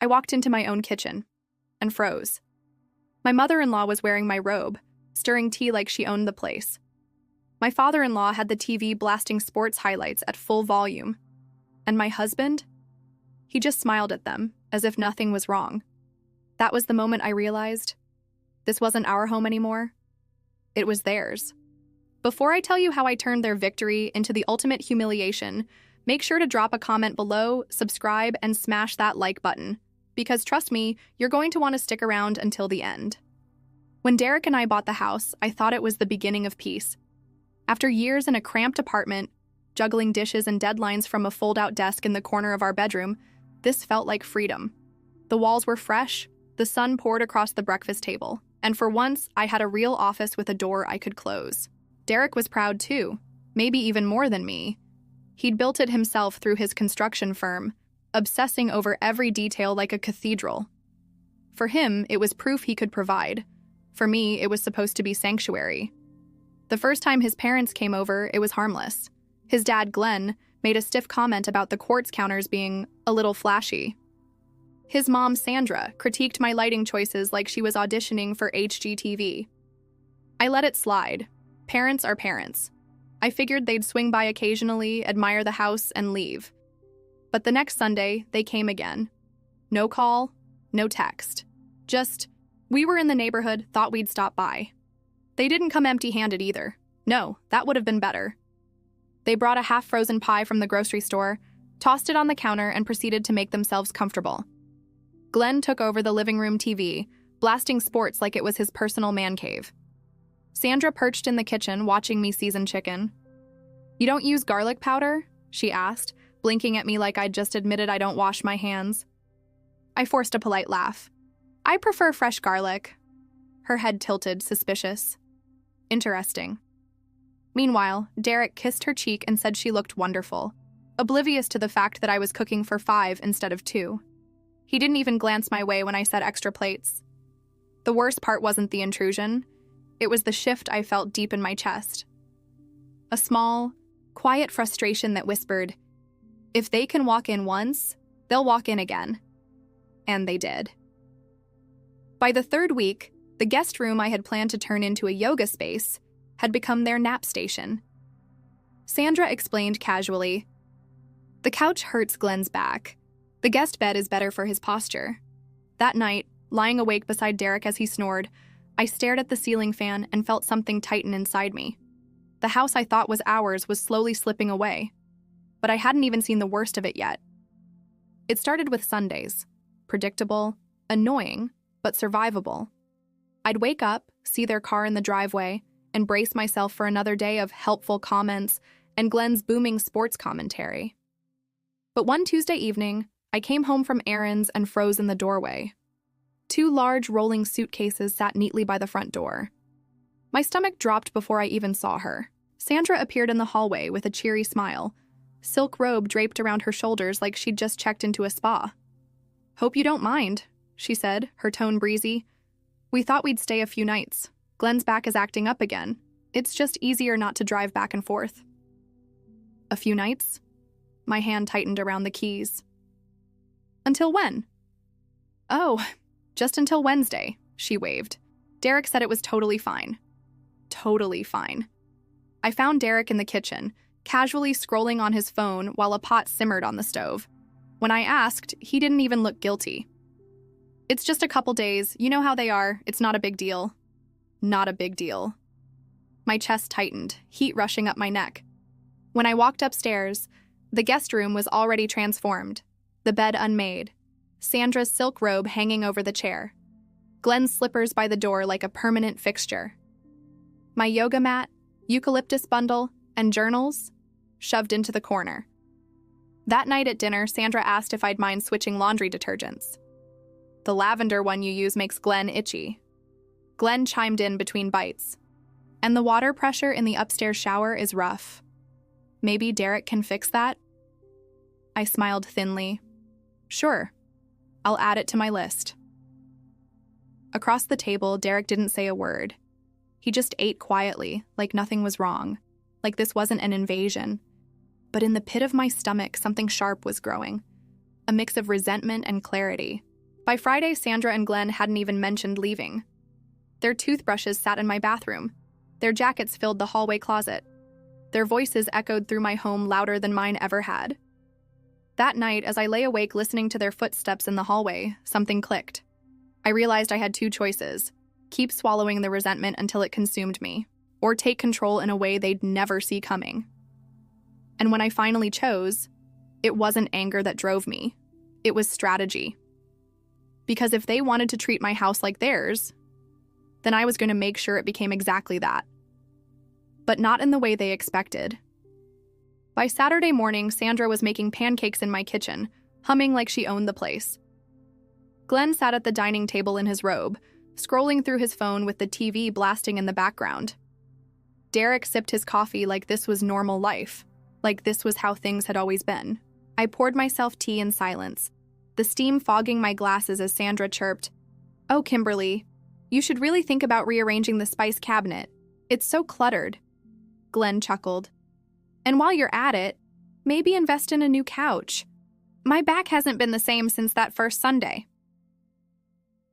I walked into my own kitchen and froze. My mother-in-law was wearing my robe, stirring tea like she owned the place. My father-in-law had the TV blasting sports highlights at full volume. And my husband? He just smiled at them, as if nothing was wrong. That was the moment I realized this wasn't our home anymore. It was theirs. Before I tell you how I turned their victory into the ultimate humiliation, make sure to drop a comment below, subscribe, and smash that like button. Because trust me, you're going to want to stick around until the end. When Derek and I bought the house, I thought it was the beginning of peace. After years in a cramped apartment, juggling dishes and deadlines from a fold-out desk in the corner of our bedroom, this felt like freedom. The walls were fresh, the sun poured across the breakfast table, and for once, I had a real office with a door I could close. Derek was proud too, maybe even more than me. He'd built it himself through his construction firm, obsessing over every detail like a cathedral. For him, it was proof he could provide. For me, it was supposed to be sanctuary. The first time his parents came over, it was harmless. His dad, Glenn, made a stiff comment about the quartz counters being a little flashy. His mom, Sandra, critiqued my lighting choices like she was auditioning for HGTV. I let it slide. Parents are parents. I figured they'd swing by occasionally, admire the house, and leave. But the next Sunday, they came again. No call, no text. Just, we were in the neighborhood, thought we'd stop by. They didn't come empty-handed either. No, that would have been better. They brought a half-frozen pie from the grocery store, tossed it on the counter, and proceeded to make themselves comfortable. Glenn took over the living room TV, blasting sports like it was his personal man cave. Sandra perched in the kitchen, watching me season chicken. "You don't use garlic powder?" she asked, blinking at me like I'd just admitted I don't wash my hands. I forced a polite laugh. "I prefer fresh garlic." Her head tilted, suspicious. "Interesting." Meanwhile, Derek kissed her cheek and said she looked wonderful, oblivious to the fact that I was cooking for 5 instead of 2. He didn't even glance my way when I said extra plates. The worst part wasn't the intrusion. It was the shift I felt deep in my chest. A small, quiet frustration that whispered, if they can walk in once, they'll walk in again. And they did. By the 3rd week, the guest room I had planned to turn into a yoga space had become their nap station. Sandra explained casually, "The couch hurts Glenn's back. The guest bed is better for his posture." That night, lying awake beside Derek as he snored, I stared at the ceiling fan and felt something tighten inside me. The house I thought was ours was slowly slipping away, but I hadn't even seen the worst of it yet. It started with Sundays. Predictable, annoying, but survivable. I'd wake up, see their car in the driveway, and brace myself for another day of helpful comments and Glenn's booming sports commentary. But one Tuesday evening, I came home from errands and froze in the doorway. 2 large rolling suitcases sat neatly by the front door. My stomach dropped before I even saw her. Sandra appeared in the hallway with a cheery smile, silk robe draped around her shoulders like she'd just checked into a spa. "Hope you don't mind," she said, her tone breezy. "We thought we'd stay a few nights. Glenn's back is acting up again. It's just easier not to drive back and forth." "A few nights?" My hand tightened around the keys. "Until when?" "Oh, just until Wednesday," she waved. Derek said it was totally fine. Totally fine. I found Derek in the kitchen, casually scrolling on his phone while a pot simmered on the stove. When I asked, he didn't even look guilty. "It's just a couple days. You know how they are. It's not a big deal." Not a big deal. My chest tightened, heat rushing up my neck. When I walked upstairs, the guest room was already transformed, the bed unmade, Sandra's silk robe hanging over the chair, Glenn's slippers by the door like a permanent fixture. My yoga mat, eucalyptus bundle, and journals shoved into the corner. That night at dinner, Sandra asked if I'd mind switching laundry detergents. "The lavender one you use makes Glenn itchy." Glenn chimed in between bites. "And the water pressure in the upstairs shower is rough. Maybe Derek can fix that?" I smiled thinly. "Sure. I'll add it to my list." Across the table, Derek didn't say a word. He just ate quietly, like nothing was wrong, like this wasn't an invasion. But in the pit of my stomach, something sharp was growing, a mix of resentment and clarity. By Friday, Sandra and Glenn hadn't even mentioned leaving. Their toothbrushes sat in my bathroom. Their jackets filled the hallway closet. Their voices echoed through my home louder than mine ever had. That night, as I lay awake listening to their footsteps in the hallway, something clicked. I realized I had two choices: keep swallowing the resentment until it consumed me, or take control in a way they'd never see coming. And when I finally chose, it wasn't anger that drove me. It was strategy. Because if they wanted to treat my house like theirs, then I was going to make sure it became exactly that. But not in the way they expected. By Saturday morning, Sandra was making pancakes in my kitchen, humming like she owned the place. Glenn sat at the dining table in his robe, scrolling through his phone with the TV blasting in the background. Derek sipped his coffee like this was normal life, like this was how things had always been. I poured myself tea in silence, the steam fogging my glasses as Sandra chirped, "Oh, Kimberly, you should really think about rearranging the spice cabinet. It's so cluttered." Glenn chuckled. "And while you're at it, maybe invest in a new couch. My back hasn't been the same since that first Sunday."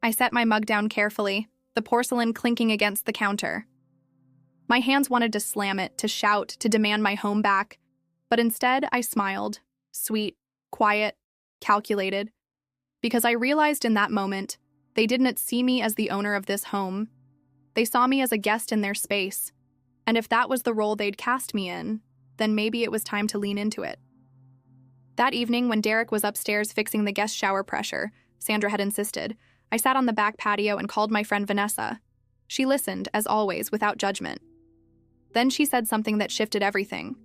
I set my mug down carefully, the porcelain clinking against the counter. My hands wanted to slam it, to shout, to demand my home back, but instead I smiled, sweet, quiet, calculated, because I realized in that moment they didn't see me as the owner of this home. They saw me as a guest in their space, and if that was the role they'd cast me in, then maybe it was time to lean into it. That evening, when Derek was upstairs fixing the guest shower pressure, Sandra had insisted, I sat on the back patio and called my friend Vanessa. She listened, as always, without judgment. Then she said something that shifted everything.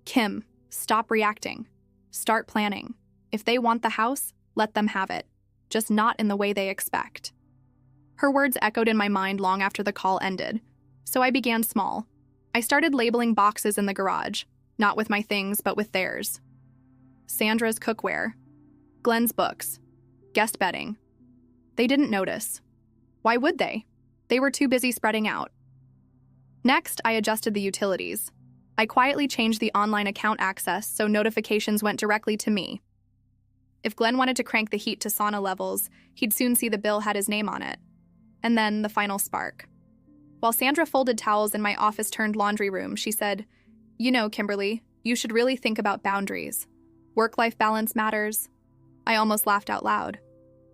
"Kim, stop reacting. Start planning. If they want the house, let them have it, just not in the way they expect." Her words echoed in my mind long after the call ended, so I began small. I started labeling boxes in the garage, not with my things, but with theirs. Sandra's cookware, Glenn's books, guest bedding. They didn't notice. Why would they? They were too busy spreading out. Next, I adjusted the utilities. I quietly changed the online account access so notifications went directly to me. If Glenn wanted to crank the heat to sauna levels, he'd soon see the bill had his name on it. And then the final spark. While Sandra folded towels in my office-turned-laundry room, she said, "You know, Kimberly, you should really think about boundaries. Work-life balance matters." I almost laughed out loud.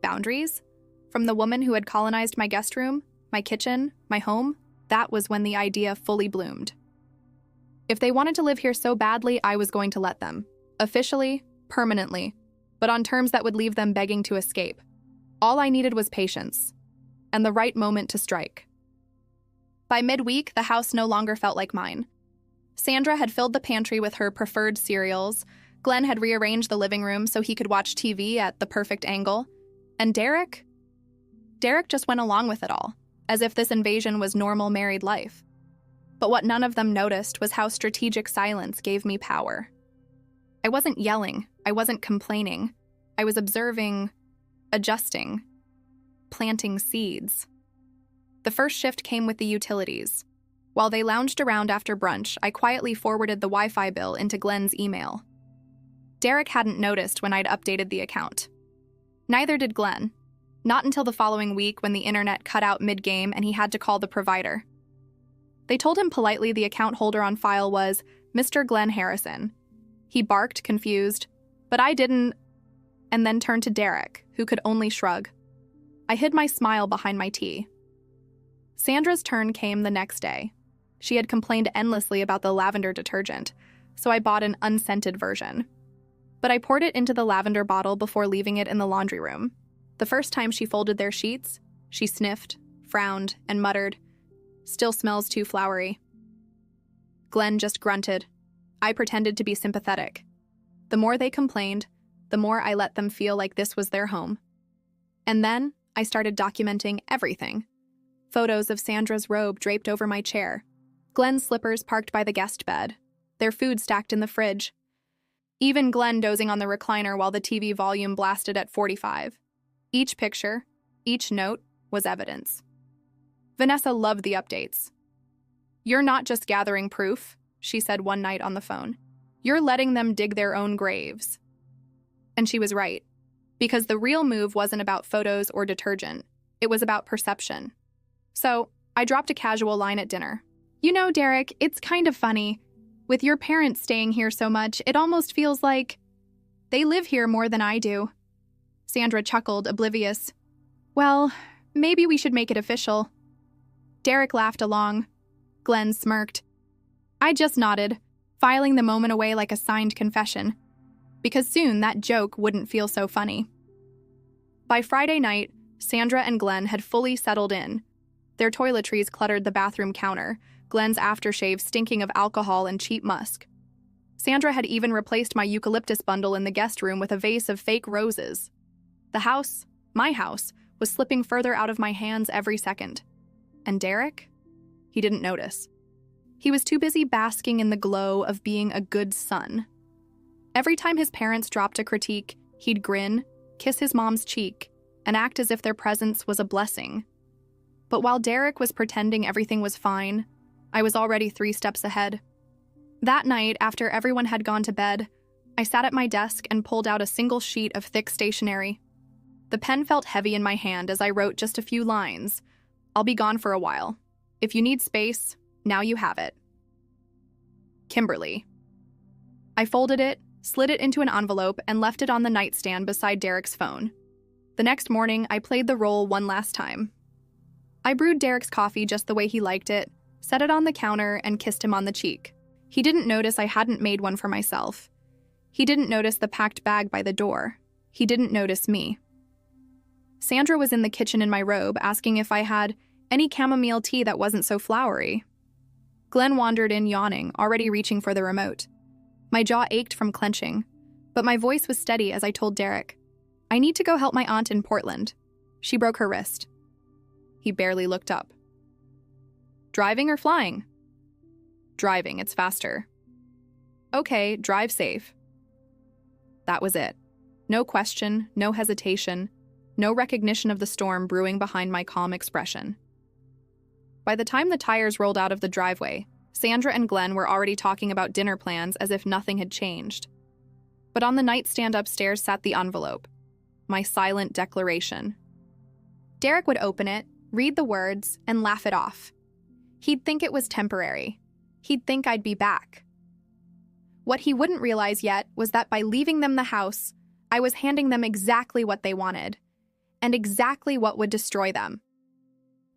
Boundaries? From the woman who had colonized my guest room, my kitchen, my home, that was when the idea fully bloomed. If they wanted to live here so badly, I was going to let them. Officially, permanently, but on terms that would leave them begging to escape. All I needed was patience, and the right moment to strike. By midweek, the house no longer felt like mine. Sandra had filled the pantry with her preferred cereals, Glenn had rearranged the living room so he could watch TV at the perfect angle, and Derek just went along with it all, as if this invasion was normal married life. But what none of them noticed was how strategic silence gave me power. I wasn't yelling, I wasn't complaining, I was observing, adjusting, planting seeds. The first shift came with the utilities. While they lounged around after brunch, I quietly forwarded the Wi-Fi bill into Glenn's email. Derek hadn't noticed when I'd updated the account. Neither did Glenn. Not until the following week when the internet cut out mid-game and he had to call the provider. They told him politely the account holder on file was Mr. Glenn Harrison. He barked, confused, but I didn't, and then turned to Derek, who could only shrug. I hid my smile behind my tea. Sandra's turn came the next day. She had complained endlessly about the lavender detergent, so I bought an unscented version. But I poured it into the lavender bottle before leaving it in the laundry room. The first time she folded their sheets, she sniffed, frowned, and muttered, "Still smells too flowery." Glenn just grunted. I pretended to be sympathetic. The more they complained, the more I let them feel like this was their home. And then I started documenting everything. Photos of Sandra's robe draped over my chair, Glenn's slippers parked by the guest bed, their food stacked in the fridge, even Glenn dozing on the recliner while the TV volume blasted at 45. Each picture, each note, was evidence. Vanessa loved the updates. "You're not just gathering proof," she said one night on the phone. "You're letting them dig their own graves." And she was right. Because the real move wasn't about photos or detergent. It was about perception. So, I dropped a casual line at dinner. You know, Derek, it's kind of funny. With your parents staying here so much, it almost feels like they live here more than I do. Sandra chuckled, oblivious. Well, maybe we should make it official. Derek laughed along. Glenn smirked. I just nodded, filing the moment away like a signed confession, because soon that joke wouldn't feel so funny. By Friday night, Sandra and Glenn had fully settled in. Their toiletries cluttered the bathroom counter, Glenn's aftershave stinking of alcohol and cheap musk. Sandra had even replaced my eucalyptus bundle in the guest room with a vase of fake roses. The house, my house, was slipping further out of my hands every second. And Derek? He didn't notice. He was too busy basking in the glow of being a good son. Every time his parents dropped a critique, he'd grin, kiss his mom's cheek, and act as if their presence was a blessing. But while Derek was pretending everything was fine, I was already 3 steps ahead. That night, after everyone had gone to bed, I sat at my desk and pulled out a single sheet of thick stationery. The pen felt heavy in my hand as I wrote just a few lines. I'll be gone for a while. If you need space, now you have it. Kimberly. I folded it, slid it into an envelope, and left it on the nightstand beside Derek's phone. The next morning, I played the role one last time. I brewed Derek's coffee just the way he liked it, set it on the counter, and kissed him on the cheek. He didn't notice I hadn't made one for myself. He didn't notice the packed bag by the door. He didn't notice me. Sandra was in the kitchen in my robe, asking if I had any chamomile tea that wasn't so flowery. Glenn wandered in yawning, already reaching for the remote. My jaw ached from clenching, but my voice was steady as I told Derek, I need to go help my aunt in Portland. She broke her wrist. He barely looked up. Driving or flying? Driving, it's faster. Okay, drive safe. That was it. No question, no hesitation, no recognition of the storm brewing behind my calm expression. By the time the tires rolled out of the driveway, Sandra and Glenn were already talking about dinner plans as if nothing had changed. But on the nightstand upstairs sat the envelope, my silent declaration. Derek would open it, read the words, and laugh it off. He'd think it was temporary. He'd think I'd be back. What he wouldn't realize yet was that by leaving them the house, I was handing them exactly what they wanted, and exactly what would destroy them.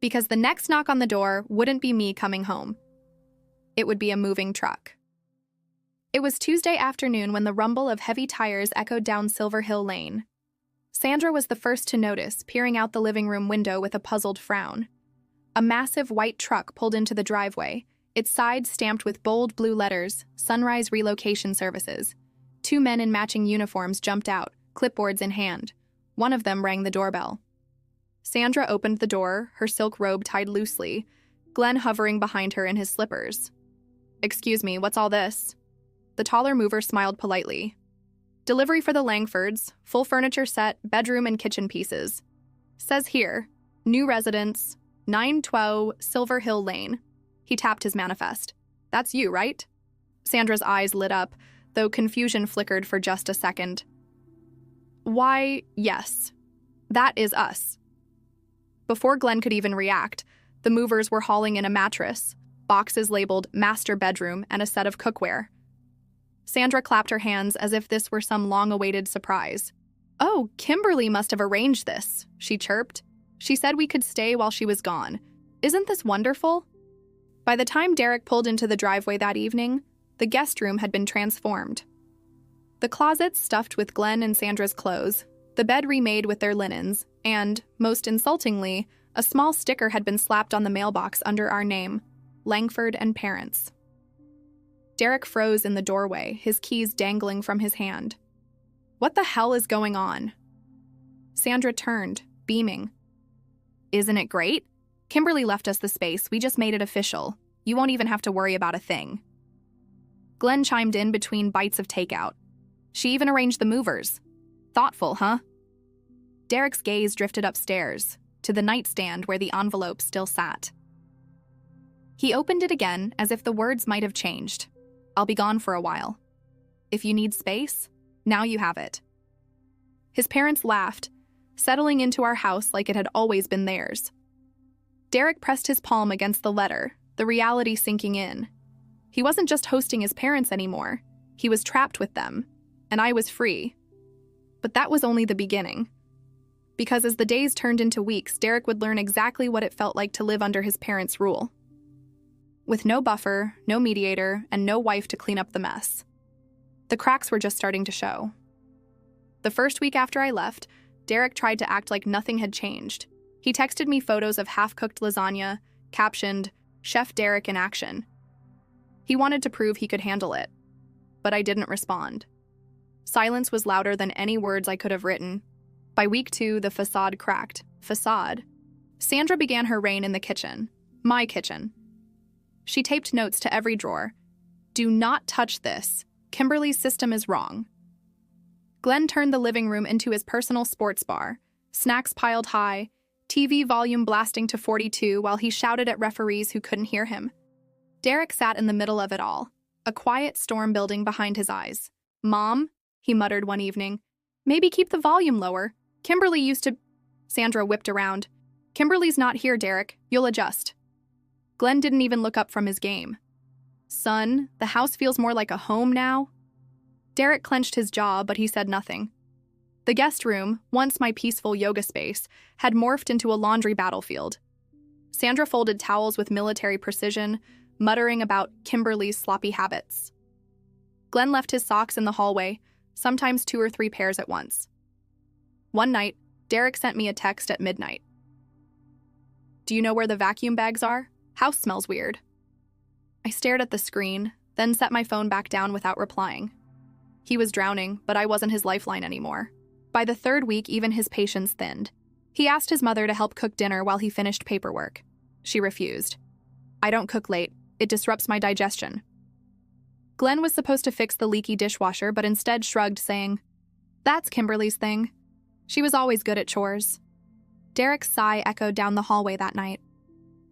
Because the next knock on the door wouldn't be me coming home. It would be a moving truck. It was Tuesday afternoon when the rumble of heavy tires echoed down Silver Hill Lane. Sandra was the first to notice, peering out the living room window with a puzzled frown. A massive white truck pulled into the driveway, its sides stamped with bold blue letters, Sunrise Relocation Services. 2 men in matching uniforms jumped out, clipboards in hand. One of them rang the doorbell. Sandra opened the door, her silk robe tied loosely, Glenn hovering behind her in his slippers. Excuse me, what's all this? The taller mover smiled politely. Delivery for the Langfords, full furniture set, bedroom and kitchen pieces. Says here, new residence, 912 Silver Hill Lane. He tapped his manifest. That's you, right? Sandra's eyes lit up, though confusion flickered for just a second. Why, yes. That is us. Before Glenn could even react, the movers were hauling in a mattress, boxes labeled master bedroom, and a set of cookware. Sandra clapped her hands as if this were some long-awaited surprise. Oh, Kimberly must have arranged this, she chirped. She said we could stay while she was gone. Isn't this wonderful? By the time Derek pulled into the driveway that evening, the guest room had been transformed. The closets stuffed with Glenn and Sandra's clothes, the bed remade with their linens, and, most insultingly, a small sticker had been slapped on the mailbox under our name, Langford and Parents. Derek froze in the doorway, his keys dangling from his hand. What the hell is going on? Sandra turned, beaming. Isn't it great? Kimberly left us the space, we just made it official. You won't even have to worry about a thing. Glenn chimed in between bites of takeout. She even arranged the movers. Thoughtful, huh? Derek's gaze drifted upstairs, to the nightstand where the envelope still sat. He opened it again as if the words might have changed. I'll be gone for a while. If you need space, now you have it. His parents laughed, settling into our house like it had always been theirs. Derek pressed his palm against the letter, the reality sinking in. He wasn't just hosting his parents anymore. He was trapped with them, and I was free. But that was only the beginning. Because as the days turned into weeks, Derek would learn exactly what it felt like to live under his parents' rule. With no buffer, no mediator, and no wife to clean up the mess. The cracks were just starting to show. The first week after I left, Derek tried to act like nothing had changed. He texted me photos of half-cooked lasagna, captioned, "Chef Derek in action." He wanted to prove he could handle it, but I didn't respond. Silence was louder than any words I could have written. By week 2, the facade cracked. Facade. Sandra began her reign in the kitchen. My kitchen. She taped notes to every drawer. "Do not touch this. Kimberly's system is wrong." Glenn turned the living room into his personal sports bar. Snacks piled high, TV volume blasting to 42 while he shouted at referees who couldn't hear him. Derek sat in the middle of it all, a quiet storm building behind his eyes. "Mom," he muttered one evening, "maybe keep the volume lower. Kimberly used to—" Sandra whipped around. "Kimberly's not here, Derek. You'll adjust." Glenn didn't even look up from his game. "Son, the house feels more like a home now." Derek clenched his jaw, but he said nothing. The guest room, once my peaceful yoga space, had morphed into a laundry battlefield. Sandra folded towels with military precision, muttering about Kimberly's sloppy habits. Glenn left his socks in the hallway, sometimes 2 or 3 pairs at once. One night, Derek sent me a text at midnight. "Do you know where the vacuum bags are? House smells weird." I stared at the screen, then set my phone back down without replying. He was drowning, but I wasn't his lifeline anymore. By the 3rd week, even his patience thinned. He asked his mother to help cook dinner while he finished paperwork. She refused. "I don't cook late. It disrupts my digestion." Glenn was supposed to fix the leaky dishwasher, but instead shrugged, saying, "That's Kimberly's thing. She was always good at chores." Derek's sigh echoed down the hallway that night.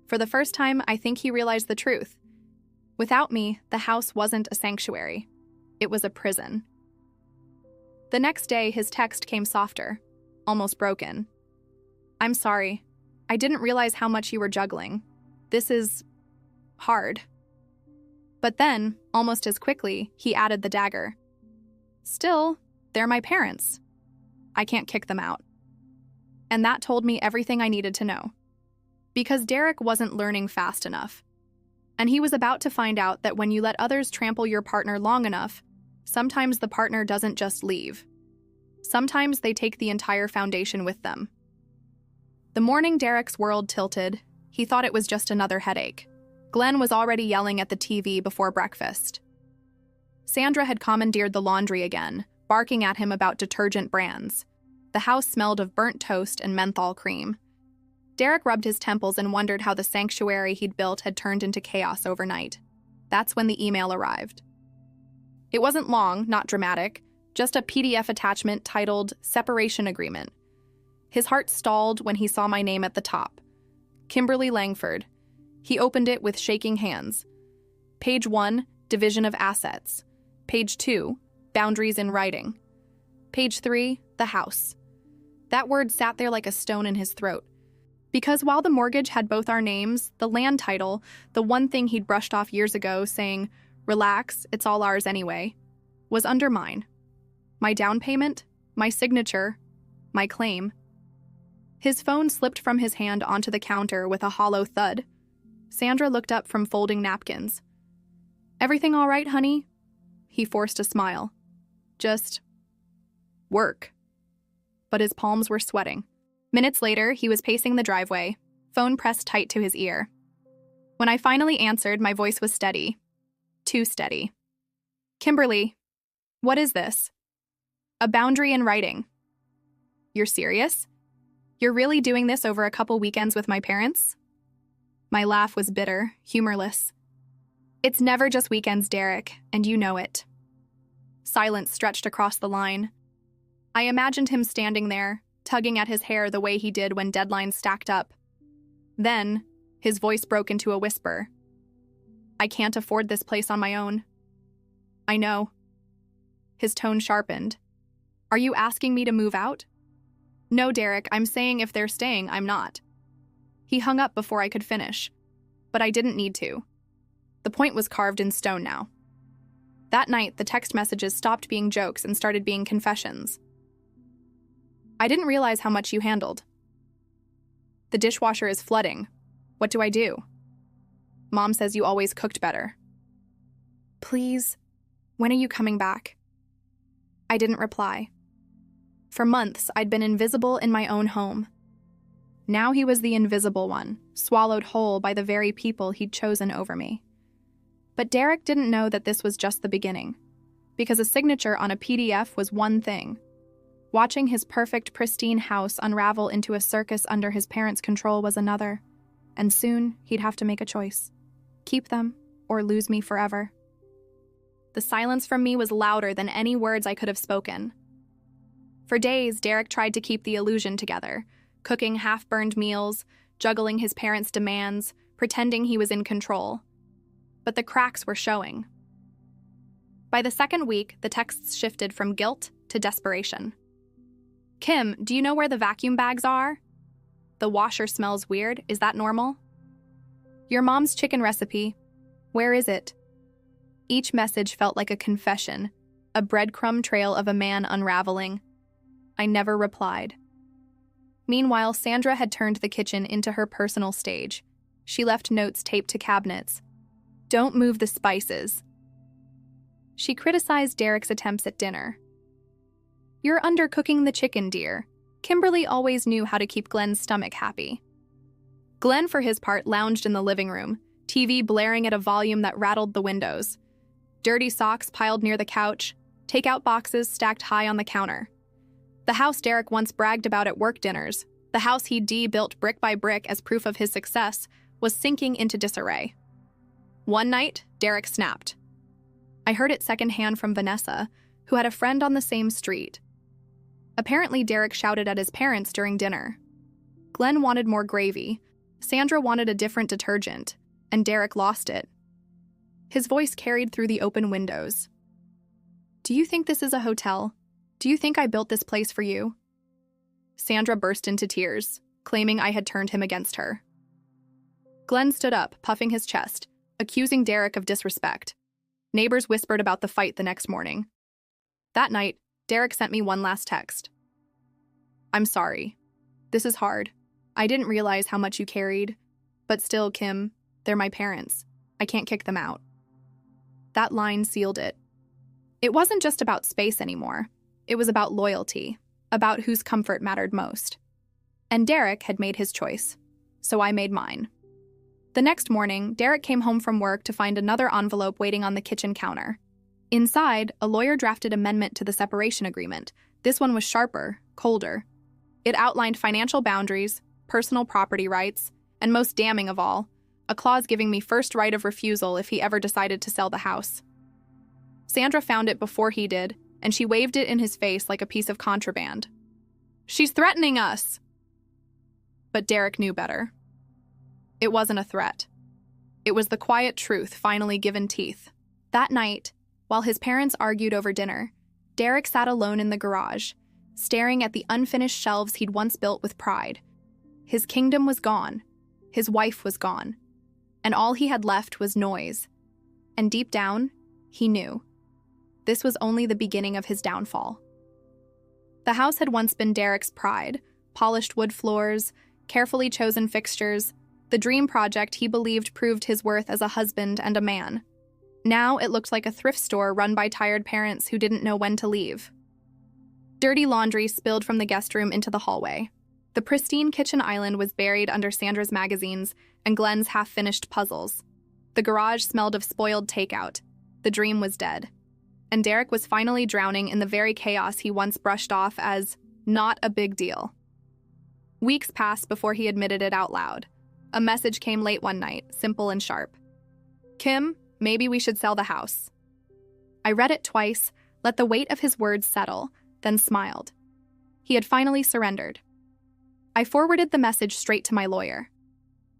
For the first time, I think he realized the truth. Without me, the house wasn't a sanctuary. It was a prison. The next day, his text came softer, almost broken. "I'm sorry. I didn't realize how much you were juggling. This is hard." But then, almost as quickly, he added the dagger. "Still, they're my parents. I can't kick them out." And that told me everything I needed to know. Because Derek wasn't learning fast enough. And he was about to find out that when you let others trample your partner long enough, sometimes the partner doesn't just leave. Sometimes they take the entire foundation with them. The morning Derek's world tilted, he thought it was just another headache. Glenn was already yelling at the TV before breakfast. Sandra had commandeered the laundry again, barking at him about detergent brands. The house smelled of burnt toast and menthol cream. Derek rubbed his temples and wondered how the sanctuary he'd built had turned into chaos overnight. That's when the email arrived. It wasn't long, not dramatic, just a PDF attachment titled Separation Agreement. His heart stalled when he saw my name at the top. Kimberly Langford. He opened it with shaking hands. Page 1, Division of Assets. Page 2, Boundaries in Writing. Page 3, The House. That word sat there like a stone in his throat. Because while the mortgage had both our names, the land title, the one thing he'd brushed off years ago saying, "Relax, it's all ours anyway," was under mine. My down payment, my signature, my claim. His phone slipped from his hand onto the counter with a hollow thud. Sandra looked up from folding napkins. "Everything all right, honey?" He forced a smile. "Just work." But his palms were sweating. Minutes later, he was pacing the driveway, phone pressed tight to his ear. When I finally answered, my voice was steady. Too steady. "Kimberly, what is this?" "A boundary in writing." "You're serious? You're really doing this over a couple weekends with my parents?" My laugh was bitter, humorless. "It's never just weekends, Derek, and you know it." Silence stretched across the line. I imagined him standing there, tugging at his hair the way he did when deadlines stacked up. Then, his voice broke into a whisper. "I can't afford this place on my own." "I know." His tone sharpened. Are you asking me to move out? No, Derek, I'm saying if they're staying, I'm not. He hung up before I could finish, but I didn't need to. The point was carved in stone now. That night, the text messages stopped being jokes and started being confessions. I didn't realize how much you handled. The dishwasher is flooding. What do I do? Mom says you always cooked better. Please, when are you coming back? I didn't reply. For months, I'd been invisible in my own home. Now he was the invisible one, swallowed whole by the very people he'd chosen over me. But Derek didn't know that this was just the beginning, because a signature on a PDF was one thing. Watching his perfect, pristine house unravel into a circus under his parents' control was another, and soon he'd have to make a choice. Keep them, or lose me forever. The silence from me was louder than any words I could have spoken. For days, Derek tried to keep the illusion together, cooking half-burned meals, juggling his parents' demands, pretending he was in control. But the cracks were showing. By the second week, the texts shifted from guilt to desperation. Kim, do you know where the vacuum bags are? The washer smells weird. Is that normal? Your mom's chicken recipe. Where is it? Each message felt like a confession, a breadcrumb trail of a man unraveling. I never replied. Meanwhile, Sandra had turned the kitchen into her personal stage. She left notes taped to cabinets. Don't move the spices. She criticized Derek's attempts at dinner. You're undercooking the chicken, dear. Kimberly always knew how to keep Glenn's stomach happy. Glenn, for his part, lounged in the living room, TV blaring at a volume that rattled the windows. Dirty socks piled near the couch, takeout boxes stacked high on the counter. The house Derek once bragged about at work dinners, the house he'd built brick by brick as proof of his success, was sinking into disarray. One night, Derek snapped. I heard it secondhand from Vanessa, who had a friend on the same street. Apparently, Derek shouted at his parents during dinner. Glenn wanted more gravy, Sandra wanted a different detergent, and Derek lost it. His voice carried through the open windows. Do you think this is a hotel? Do you think I built this place for you? Sandra burst into tears, claiming I had turned him against her. Glenn stood up, puffing his chest, accusing Derek of disrespect. Neighbors whispered about the fight the next morning. That night, Derek sent me one last text. I'm sorry. This is hard. I didn't realize how much you carried. But still, Kim, they're my parents. I can't kick them out. That line sealed it. It wasn't just about space anymore. It was about loyalty, about whose comfort mattered most. And Derek had made his choice, so I made mine. The next morning, Derek came home from work to find another envelope waiting on the kitchen counter. Inside, a lawyer drafted an amendment to the separation agreement. This one was sharper, colder. It outlined financial boundaries, personal property rights, and most damning of all, a clause giving me first right of refusal if he ever decided to sell the house. Sandra found it before he did, and she waved it in his face like a piece of contraband. She's threatening us! But Derek knew better. It wasn't a threat. It was the quiet truth finally given teeth. That night, while his parents argued over dinner, Derek sat alone in the garage, staring at the unfinished shelves he'd once built with pride. His kingdom was gone. His wife was gone. And all he had left was noise. And deep down, he knew. This was only the beginning of his downfall. The house had once been Derek's pride, polished wood floors, carefully chosen fixtures, the dream project he believed proved his worth as a husband and a man. Now it looked like a thrift store run by tired parents who didn't know when to leave. Dirty laundry spilled from the guest room into the hallway. The pristine kitchen island was buried under Sandra's magazines and Glenn's half-finished puzzles. The garage smelled of spoiled takeout. The dream was dead. And Derek was finally drowning in the very chaos he once brushed off as not a big deal. Weeks passed before he admitted it out loud. A message came late one night, simple and sharp. Kim, maybe we should sell the house. I read it twice, let the weight of his words settle, then smiled. He had finally surrendered. I forwarded the message straight to my lawyer.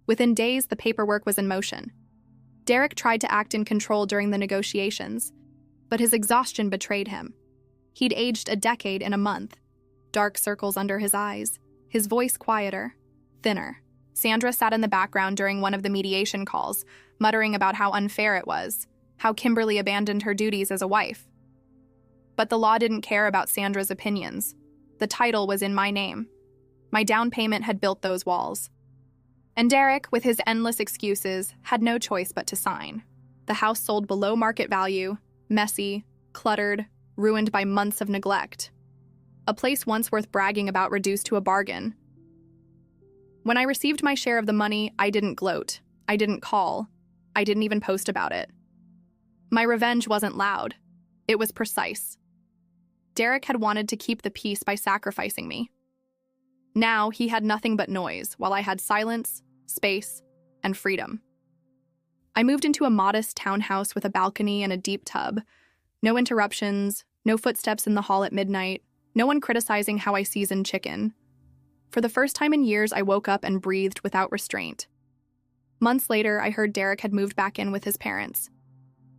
Within days, the paperwork was in motion. Derek tried to act in control during the negotiations, but his exhaustion betrayed him. He'd aged a decade in a month. Dark circles under his eyes, his voice quieter, thinner. Sandra sat in the background during one of the mediation calls, muttering about how unfair it was, how Kimberly abandoned her duties as a wife. But the law didn't care about Sandra's opinions. The title was in my name. My down payment had built those walls. And Derek, with his endless excuses, had no choice but to sign. The house sold below market value, messy, cluttered, ruined by months of neglect. A place once worth bragging about reduced to a bargain. When I received my share of the money, I didn't gloat. I didn't call. I didn't even post about it. My revenge wasn't loud. It was precise. Derek had wanted to keep the peace by sacrificing me. Now he had nothing but noise, while I had silence, space, and freedom. I moved into a modest townhouse with a balcony and a deep tub. No interruptions, no footsteps in the hall at midnight, no one criticizing how I seasoned chicken. For the first time in years, I woke up and breathed without restraint. Months later, I heard Derek had moved back in with his parents.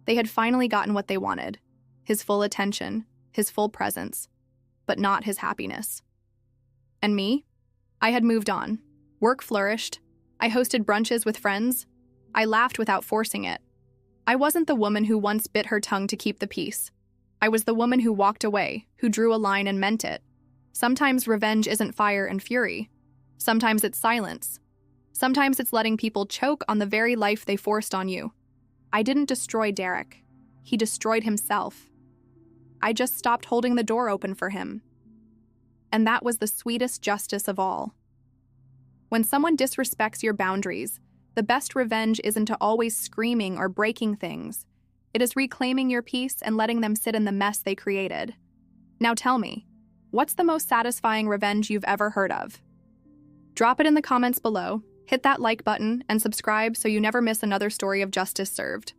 They had finally gotten what they wanted, his full attention, his full presence, but not his happiness. And me? I had moved on. Work flourished. I hosted brunches with friends. I laughed without forcing it. I wasn't the woman who once bit her tongue to keep the peace. I was the woman who walked away, who drew a line and meant it. Sometimes revenge isn't fire and fury. Sometimes it's silence. Sometimes it's letting people choke on the very life they forced on you. I didn't destroy Derek. He destroyed himself. I just stopped holding the door open for him. And that was the sweetest justice of all. When someone disrespects your boundaries, the best revenge isn't to always screaming or breaking things. It is reclaiming your peace and letting them sit in the mess they created. Now tell me, what's the most satisfying revenge you've ever heard of? Drop it in the comments below, hit that like button, and subscribe so you never miss another story of justice served.